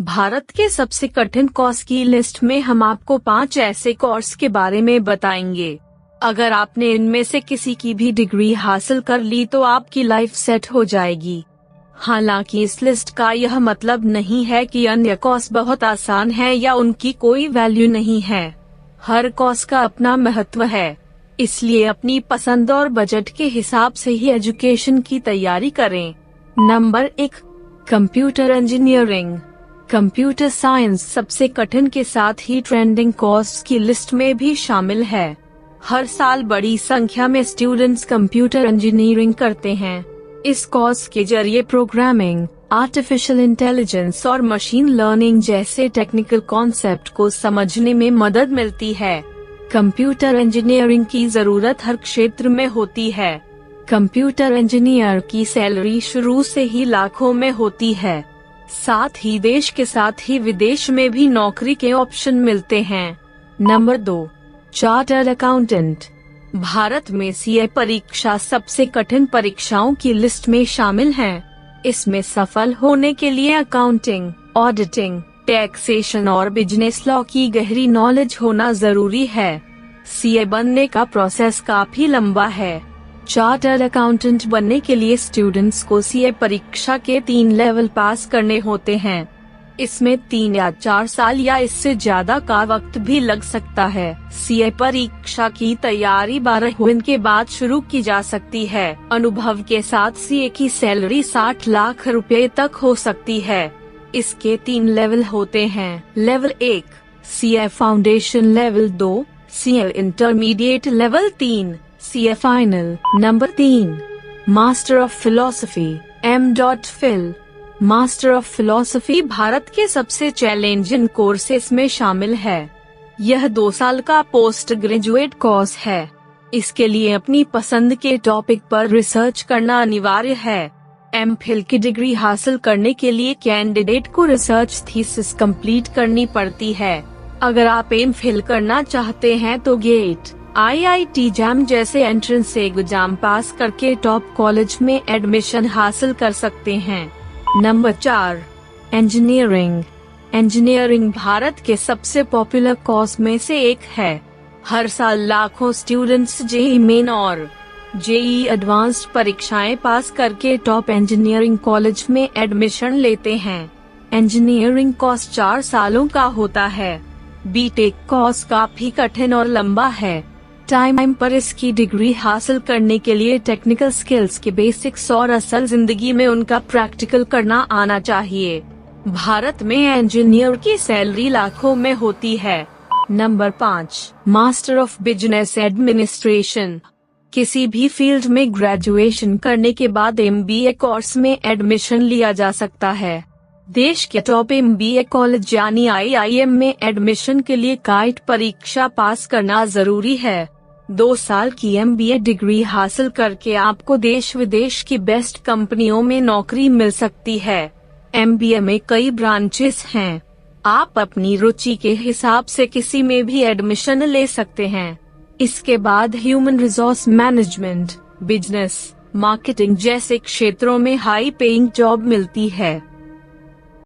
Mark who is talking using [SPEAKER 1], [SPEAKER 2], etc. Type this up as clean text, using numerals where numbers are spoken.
[SPEAKER 1] भारत के सबसे कठिन कोर्स की लिस्ट में हम आपको 5 ऐसे कोर्स के बारे में बताएंगे। अगर आपने इनमें से किसी की भी डिग्री हासिल कर ली तो आपकी लाइफ सेट हो जाएगी। हालांकि इस लिस्ट का यह मतलब नहीं है कि अन्य कोर्स बहुत आसान है या उनकी कोई वैल्यू नहीं है। हर कोर्स का अपना महत्व है, इसलिए अपनी पसंद और बजट के हिसाब से ही एजुकेशन की तैयारी करें। Number 1, computer engineering. Computer science सबसे कठिन के साथ ही ट्रेंडिंग कोर्स की लिस्ट में भी शामिल है। हर साल बड़ी संख्या में स्टूडेंट्स कंप्यूटर इंजीनियरिंग करते हैं। इस कोर्स के जरिए प्रोग्रामिंग, आर्टिफिशियल इंटेलिजेंस और मशीन लर्निंग जैसे टेक्निकल कॉन्सेप्ट को समझने में मदद मिलती है। कंप्यूटर इंजीनियरिंग की जरूरत हर क्षेत्र में होती है। कंप्यूटर इंजीनियर की सैलरी शुरू से ही लाखों में होती है। साथ ही देश के साथ ही विदेश में भी नौकरी के ऑप्शन मिलते हैं। Number 2, chartered accountant. भारत में सीए परीक्षा सबसे कठिन परीक्षाओं की लिस्ट में शामिल है। इसमें सफल होने के लिए अकाउंटिंग, ऑडिटिंग, टैक्सेशन और बिजनेस लॉ की गहरी नॉलेज होना जरूरी है। सीए बनने का प्रोसेस काफी लंबा है। चार्टर्ड अकाउंटेंट बनने के लिए स्टूडेंट्स को सीए परीक्षा के 3 लेवल पास करने होते हैं। इसमें 3 या 4 साल या इससे ज्यादा का वक्त भी लग सकता है। सीए परीक्षा की तैयारी 12वीं के बाद शुरू की जा सकती है। अनुभव के साथ सीए की सैलरी 60 लाख रुपए तक हो सकती है। इसके 3 लेवल होते हैं। Level 1, CA foundation. Level 2, CA intermediate. Level 3, CA final. Number 3, master of philosophy, M.Phil। Master of philosophy Bharat के सबसे चैलेंजिंग कोर्सेस में शामिल है। यह 2 साल का पोस्ट ग्रेजुएट कोर्स है। इसके लिए अपनी पसंद के टॉपिक पर रिसर्च करना अनिवार्य है। M.Phil की डिग्री हासिल करने के लिए कैंडिडेट को रिसर्च थीसिस कंप्लीट करनी पड़ती है। अगर आप M.Phil करना चाहते हैं तो गेट, IIT जैम जैसे एंट्रेंस एग्जाम पास करके टॉप कॉलेज में एडमिशन हासिल कर सकते हैं। Number 4, engineering. इंजीनियरिंग भारत के सबसे पॉपुलर कोर्स में से एक है। हर साल लाखों स्टूडेंट्स जेईई मेन और जेईई एडवांस्ड परीक्षाएं पास करके टॉप इंजीनियरिंग कॉलेज में एडमिशन लेते हैं। इंजीनियरिंग कोर्स 4 सालों का होता है। बीटेक कोर्स काफी कठिन और लंबा है। टाइम पर इसकी डिग्री हासिल करने के लिए टेक्निकल स्किल्स के बेसिक्स और असल जिंदगी में उनका प्रैक्टिकल करना आना चाहिए। भारत में इंजीनियर की सैलरी लाखों में होती है। Number 5, master of business administration. किसी भी फील्ड में ग्रेजुएशन करने के बाद MBA कोर्स में एडमिशन लिया जा सकता है। देश के टॉप MBA कॉलेज यानी IIM में एडमिशन के लिए काइट परीक्षा पास करना जरूरी है। 2 साल की MBA डिग्री हासिल करके आपको देश विदेश की बेस्ट कंपनियों में नौकरी मिल सकती है। MBA में कई ब्रांचेस हैं। आप अपनी रुचि के हिसाब से किसी में भी एडमिशन ले सकते हैं। इसके बाद human resource management, business, marketing जैसे क्षेत्रों में हाई पेइंग जॉब मिलती है।